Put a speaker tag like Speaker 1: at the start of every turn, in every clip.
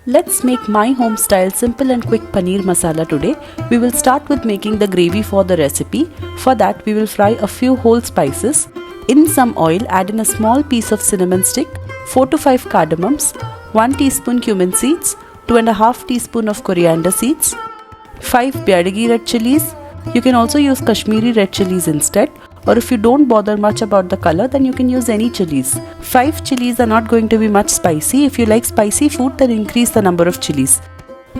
Speaker 1: Let's make my home style simple and quick paneer masala today. We will start with making the gravy for the recipe. For that we will fry a few whole spices. In some oil, add in a small piece of cinnamon stick, 4 to 5 cardomoms, 1 teaspoon cumin seeds, 2.5 teaspoon of coriander seeds, 5 Byadagi Red Chillies. You can also use Kashmiri red chilies instead, or if you don't bother much about the color, then you can use any chilies. 5 chilies are not going to be much spicy. If you like spicy food, then increase the number of chilies.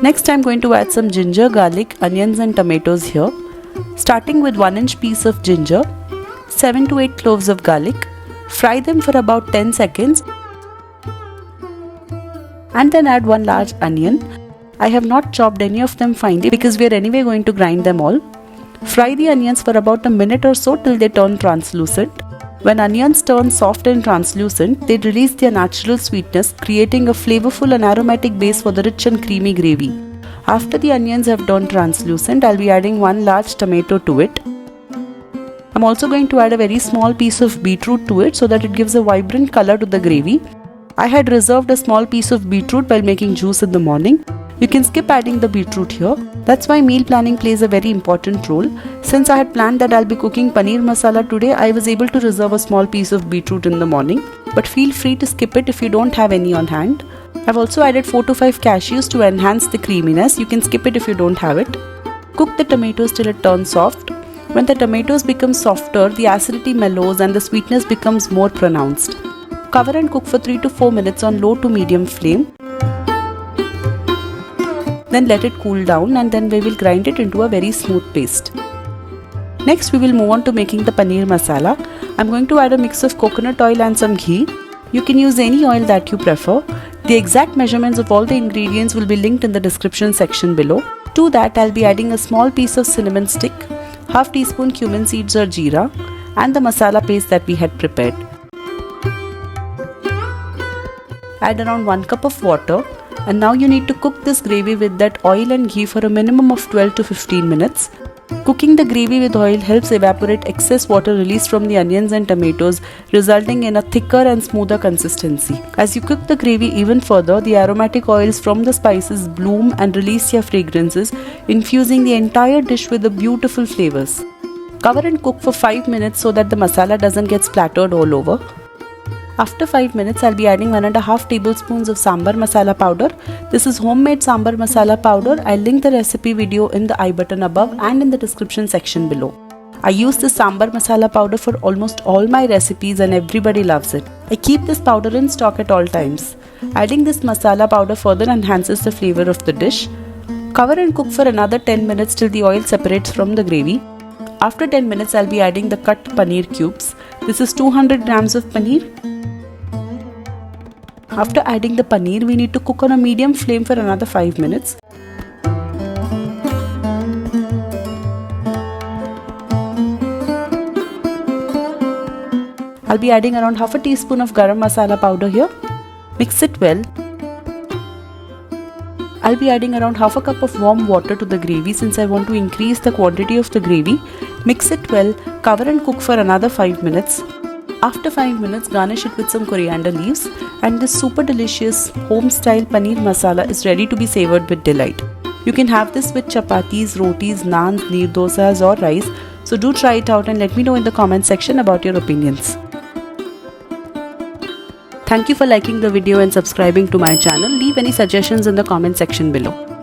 Speaker 1: Next, I'm going to add some ginger, garlic, onions and tomatoes here. Starting with 1-inch piece of ginger, 7 to 8 cloves of garlic. Fry them for about 10 seconds and then add 1 large onion. I have not chopped any of them finely because we are anyway going to grind them all. Fry the onions for about a minute or so till they turn translucent. When onions turn soft and translucent, they release their natural sweetness, creating a flavorful and aromatic base for the rich and creamy gravy. After the onions have turned translucent, I'll be adding 1 large tomato to it. I'm also going to add a very small piece of beetroot to it so that it gives a vibrant color to the gravy. I had reserved a small piece of beetroot while making juice in the morning. You can skip adding the beetroot here. That's why meal planning plays a very important role. Since I had planned that I'll be cooking paneer masala today, I was able to reserve a small piece of beetroot in the morning. But feel free to skip it if you don't have any on hand. I've also added 4 to 5 cashews to enhance the creaminess. You can skip it if you don't have it. Cook the tomatoes till it turns soft. When the tomatoes become softer, the acidity mellows and the sweetness becomes more pronounced. Cover and cook for 3 to 4 minutes on low to medium flame. Then let it cool down and then we will grind it into a very smooth paste. Next we will move on to making the paneer masala. I'm going to add a mix of coconut oil and some ghee. You can use any oil that you prefer. The exact measurements of all the ingredients will be linked in the description section below. To that I'll be adding a small piece of cinnamon stick, half teaspoon cumin seeds or jeera, and the masala paste that we had prepared. Add around 1 cup of water. And now you need to cook this gravy with that oil and ghee for a minimum of 12 to 15 minutes. Cooking the gravy with oil helps evaporate excess water released from the onions and tomatoes, resulting in a thicker and smoother consistency. As you cook the gravy even further, the aromatic oils from the spices bloom and release their fragrances, infusing the entire dish with the beautiful flavors. Cover and cook for 5 minutes so that the masala doesn't get splattered all over. After 5 minutes, I'll be adding 1.5 tablespoons of Sambar Masala Powder. This is homemade Sambar Masala Powder. I'll link the recipe video in the I button above and in the description section below. I use this Sambar Masala Powder for almost all my recipes and everybody loves it. I keep this powder in stock at all times. Adding this masala powder further enhances the flavor of the dish. Cover and cook for another 10 minutes till the oil separates from the gravy. After 10 minutes, I'll be adding the cut paneer cubes. This is 200 grams of paneer. After adding the paneer, we need to cook on a medium flame for another 5 minutes. I'll be adding around half a teaspoon of Garam Masala Powder here. Mix it well. I'll be adding around half a cup of warm water to the gravy since I want to increase the quantity of the gravy. Mix it well, cover and cook for another 5 minutes. After 5 minutes, garnish it with some coriander leaves and this super delicious home-style paneer masala is ready to be savored with delight. You can have this with chapatis, rotis, naans, neer dosas or rice. So do try it out and let me know in the comment section about your opinions. Thank you for liking the video and subscribing to my channel. Leave any suggestions in the comment section below.